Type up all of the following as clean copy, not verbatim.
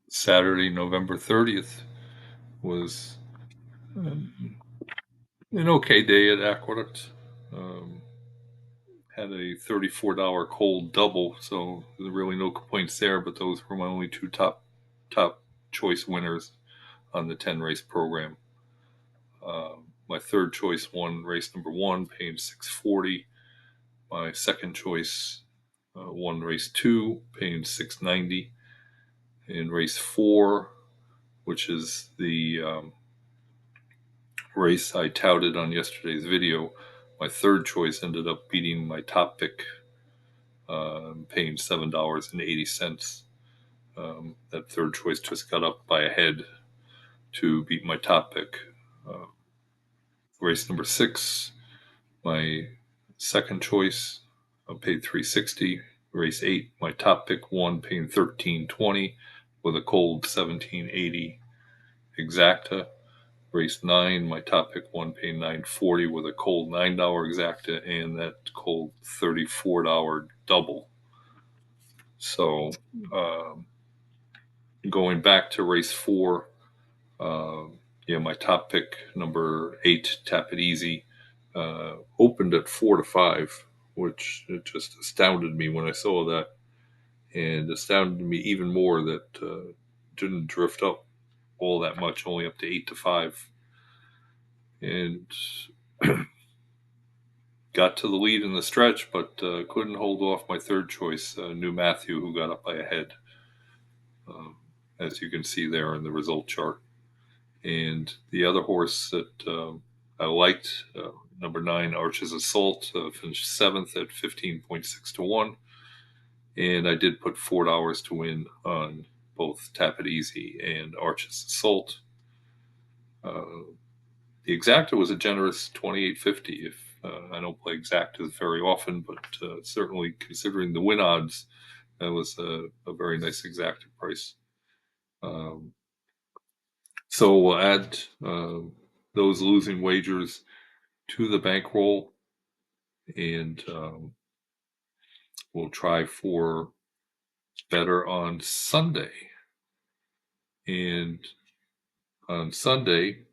Saturday, November 30th was um, an okay day at Aqueduct. Um, had a $34 cold double, so really no complaints there. But those were my only two top choice winners on the 10 race program. My third choice won race number one, paying $640. My second choice won race two, paying $690. In race four, which is the race I touted on yesterday's video, my third choice ended up beating my top pick, paying $7.80. That third choice just got up by a head to beat my top pick. Uh, Race number six, my second choice, paid $360. Race eight, my top pick won, paying $13.20 with a cold $17.80 exacta. Race nine, my top pick won, paying $9.40 with a cold $9 exacta and that cold $34 double. So going back to race four, uh, my top pick number 8, Tap It Easy, opened at 4-5, which it just astounded me when I saw that, and astounded me even more that didn't drift up all that much, only up to 8-5, and got to the lead in the stretch, but couldn't hold off my third choice, New Matthew, who got up by a head, um, as you can see there in the result chart. And the other horse that I liked, number 9, Arches Assault, finished 7th at 15.6-1. And I did put $4 to win on both Tap It Easy and Arches Assault. The exacta was a generous $28.50. If I don't play exactas very often, but certainly considering the win odds, that was a very nice exacta price. So we'll add those losing wagers to the bankroll, and we'll try for better on Sunday. And on Sunday,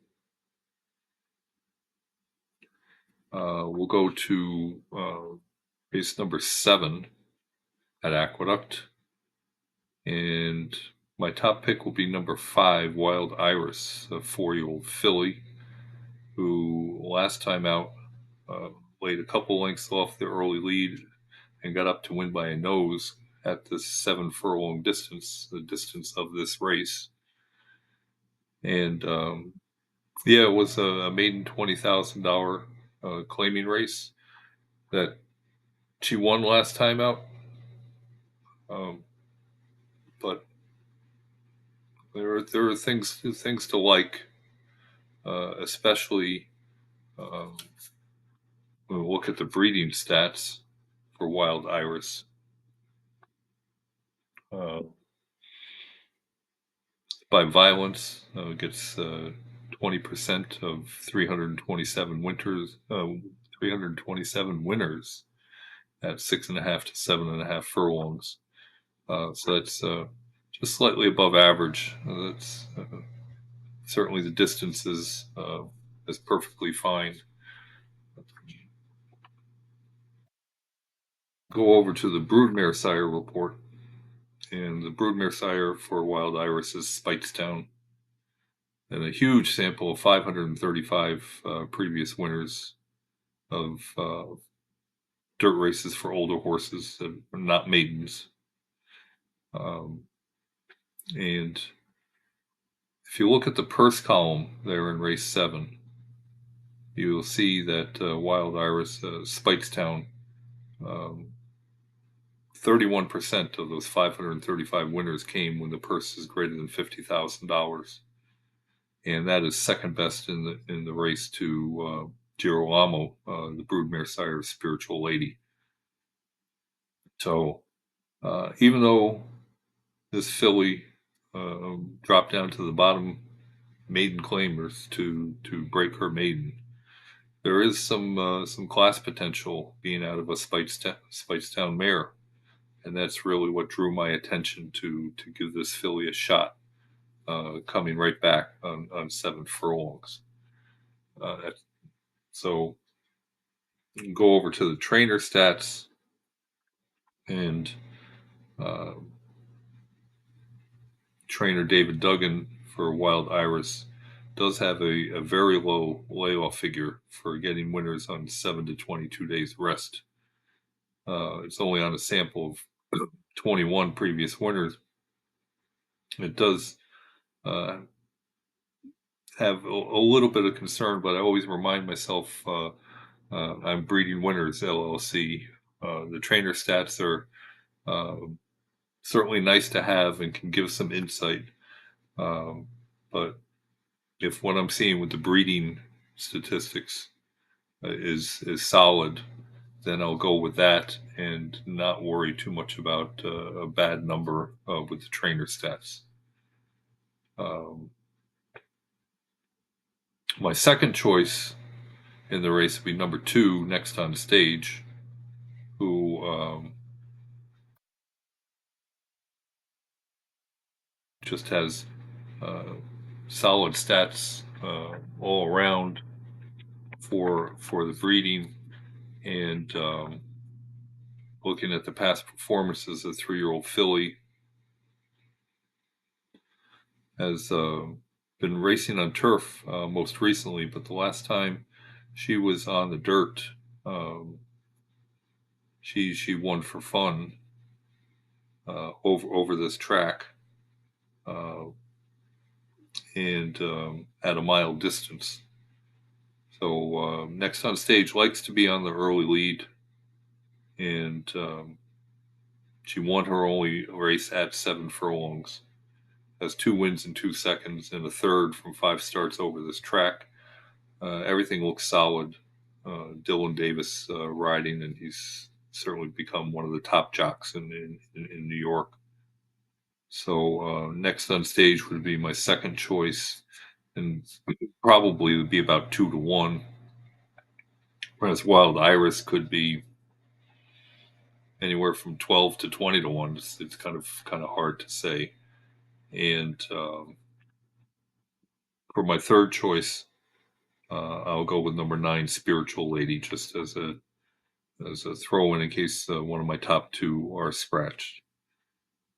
we'll go to race number 7 at Aqueduct. And my top pick will be number 5, Wild Iris, a 4-year-old filly, who last time out laid a couple lengths off the early lead and got up to win by a nose at the 7 furlong distance, the distance of this race. And it was a maiden $20,000 claiming race that she won last time out. But there are things to like, especially when we look at the breeding stats for Wild Iris. By violence, gets 20% of 327 winters, 327 winners at 6.5 to 7.5 furlongs. So that's just slightly above average. That's certainly the distance is perfectly fine. Go over to the broodmare sire report, and the broodmare sire for Wild Iris is Speightstown, and a huge sample of 535 previous winners of dirt races for older horses that are not maidens. And if you look at the purse column there in race 7, you will see that Wild Iris, Speightstown, 31% of those 535 winners came when the purse is greater than $50,000, and that is second best in the race to Girolamo, the broodmare sire's spiritual lady. So even though this filly dropped down to the bottom maiden claimers to break her maiden, there is some class potential being out of a Speightstown mare, and that's really what drew my attention to give this filly a shot. coming right back on 7 furlongs. Uh, so go over to the trainer stats, and uh, trainer David Duggan for Wild Iris does have a very low layoff figure for getting winners on 7 to 22 days rest. It's only on a sample of 21 previous winners. It does uh, have a little bit of concern, but I always remind myself I'm Breeding Winners LLC. The trainer stats are uh, certainly nice to have and can give some insight. Um, but if what I'm seeing with the breeding statistics is solid, then I'll go with that and not worry too much about a bad number with the trainer stats. Um, my second choice in the race would be number 2, Next on Stage, who just has uh, solid stats all around for the breeding, and looking at the past performances, a 3-year-old filly has been racing on turf most recently, but the last time she was on the dirt, um, she won for fun over this track, uh, and at a mile distance. So Next on Stage likes to be on the early lead, and she won her only race at 7 furlongs. Has 2 wins in 2 seconds and a third from 5 starts over this track. Everything looks solid. Dylan Davis riding, and he's certainly become one of the top jocks in New York. So Next on Stage would be my second choice, and probably would be about 2 to 1. Whereas Wild Iris could be anywhere from 12 to 20 to 1. It's kind of hard to say. And for my third choice, I'll go with number 9, Spiritual Lady, just as a throw in case one of my top 2 are scratched.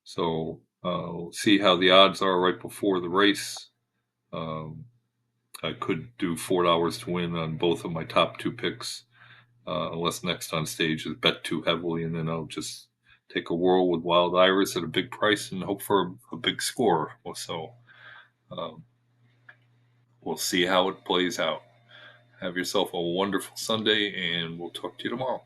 So we'll see how the odds are right before the race. Um, I could do $4 to win on both of my top 2 picks, unless Next on Stage is bet too heavily, and then I'll just take a whirl with Wild Iris at a big price and hope for a big score. So um, we'll see how it plays out. Have yourself a wonderful Sunday, and we'll talk to you tomorrow.